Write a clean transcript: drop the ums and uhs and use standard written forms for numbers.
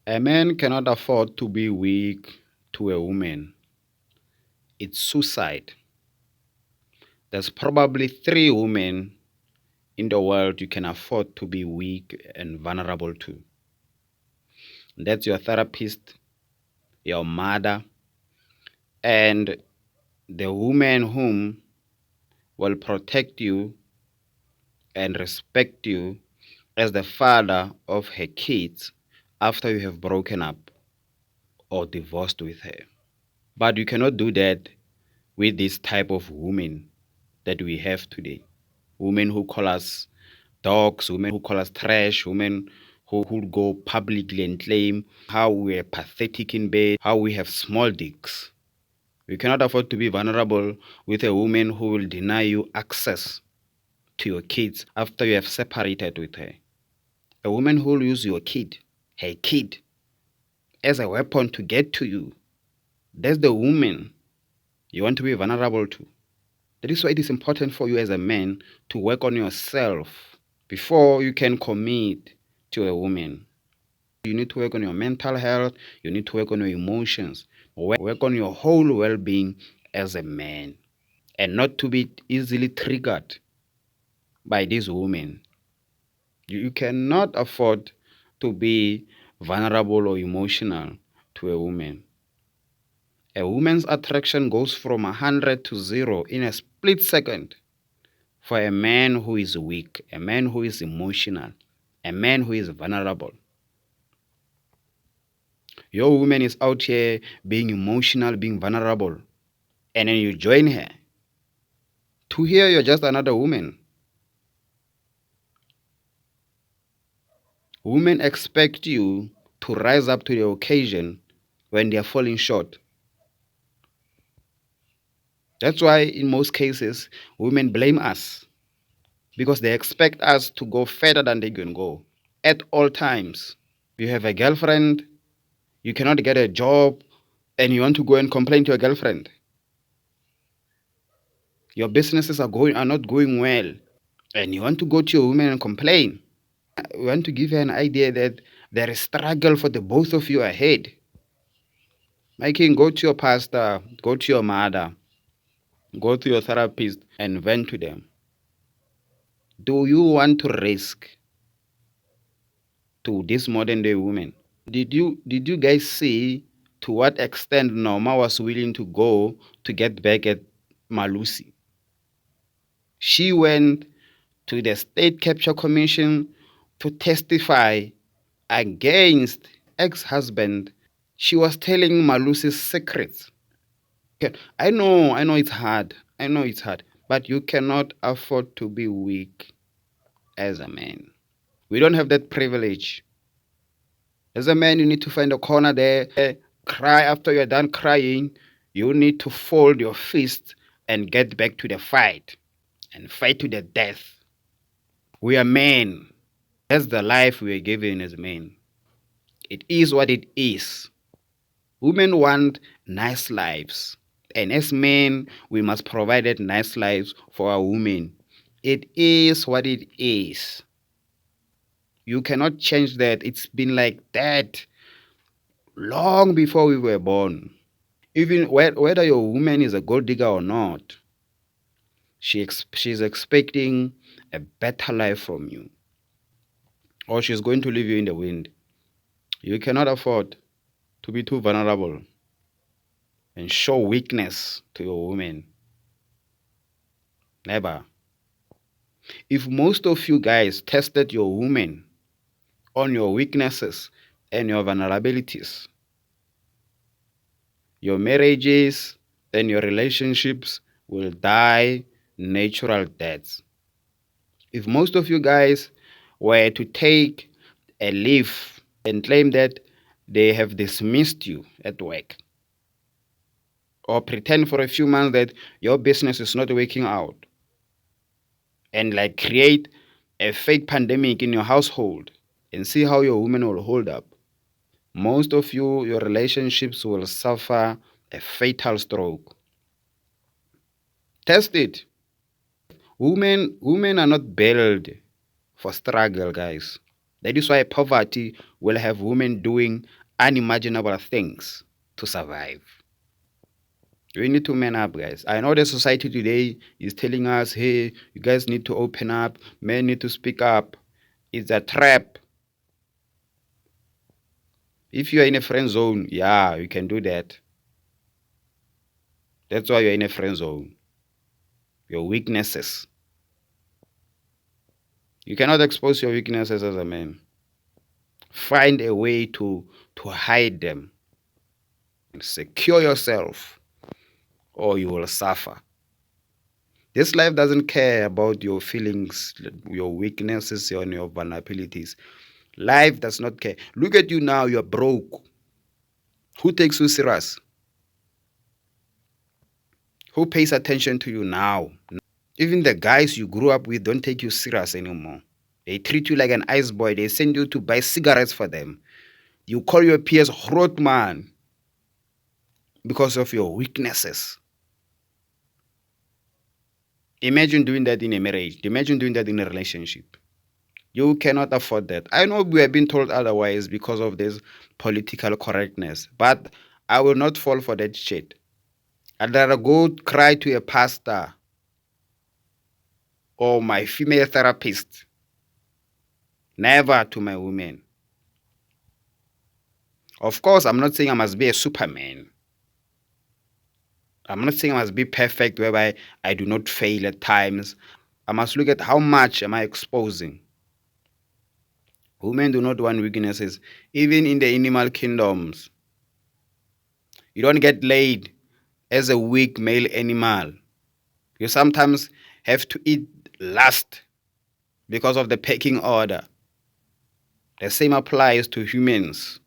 A man cannot afford to be weak to a woman. It's suicide. There's probably 3 women in the world you can afford to be weak and vulnerable to. That's your therapist, your mother, and the woman whom will protect you and respect you as the father of her kids after you have broken up or divorced with her. But you cannot do that with this type of women that we have today. Women who call us dogs, women who call us trash, women who go publicly and claim how we're pathetic in bed, how we have small dicks. You cannot afford to be vulnerable with a woman who will deny you access to your kids after you have separated with her. A woman who will use your kid, her kid, as a weapon to get to you. That's the woman you want to be vulnerable to. That is why it is important for you as a man to work on yourself before you can commit to a woman. You need to work on your mental health, you need to work on your emotions, work on your whole well being as a man, and not to be easily triggered by these women. You cannot afford to be vulnerable or emotional to a woman. A woman's attraction goes from 100 to 0 in a split second for a man who is weak, a man who is emotional, a man who is vulnerable. Your woman is out here being emotional, being vulnerable, and then you join her. To her, you're just another woman. Women expect you to rise up to the occasion when they are falling short. That's why, in most cases, women blame us because they expect us to go further than they can go at all times. You have a girlfriend, you cannot get a job, and you want to go and complain to your girlfriend. Your businesses are not going well, and you want to go to your woman and complain. We want to give her an idea that there is struggle for the both of you ahead. My king, go to your pastor, go to your mother, go to your therapist, and vent to them. Do you want to risk to this modern day woman? Did you guys see to what extent Norma was willing to go to get back at Malusi? She went to the State Capture Commission to testify against ex-husband. She was telling Malusi's secrets. I know it's hard. I know it's hard. But you cannot afford to be weak as a man. We don't have that privilege. As a man, you need to find a corner there, cry after you're done crying. You need to fold your fist and get back to the fight and fight to the death. We are men. That's the life we are given as men. It is what it is. Women want nice lives. And as men, we must provide that nice lives for our women. It is what it is. You cannot change that. It's been like that long before we were born. Even whether your woman is a gold digger or not, she's expecting a better life from you. Or she's going to leave you in the wind. You cannot afford to be too vulnerable and show weakness to your woman. Never. If most of you guys tested your woman on your weaknesses and your vulnerabilities, your marriages and your relationships will die natural deaths. If most of you guys were to take a leave and claim that they have dismissed you at work, or pretend for a few months that your business is not working out, and like create a fake pandemic in your household and see how your woman will hold up, most of you, your relationships will suffer a fatal stroke. Test it. Women are not built for struggle, guys. That is why poverty will have women doing unimaginable things to survive. We need to man up, guys. I know the society today is telling us, hey, you guys need to open up, men need to speak up. It's a trap. If you are in a friend zone, yeah, you can do that. That's why you're in a friend zone. Your weaknesses. You cannot expose your weaknesses as a man. Find a way to hide them. Secure yourself or you will suffer. This life doesn't care about your feelings, your weaknesses, and your vulnerabilities. Life does not care. Look at you now, you're broke. Who takes you serious? Who pays attention to you now? Even the guys you grew up with don't take you serious anymore. They treat you like an ice boy. They send you to buy cigarettes for them. You call your peers "Groot man" because of your weaknesses. Imagine doing that in a marriage. Imagine doing that in a relationship. You cannot afford that. I know we have been told otherwise because of this political correctness, but I will not fall for that shit. I'd rather go cry to a pastor or my female therapist, never to my woman. Of course, I'm not saying I must be a superman. I'm not saying I must be perfect whereby I do not fail at times. I must look at how much am I exposing. Women do not want weaknesses. Even in the animal kingdoms, you don't get laid as a weak male animal. You sometimes have to eat last because of the pecking order. The same applies to humans.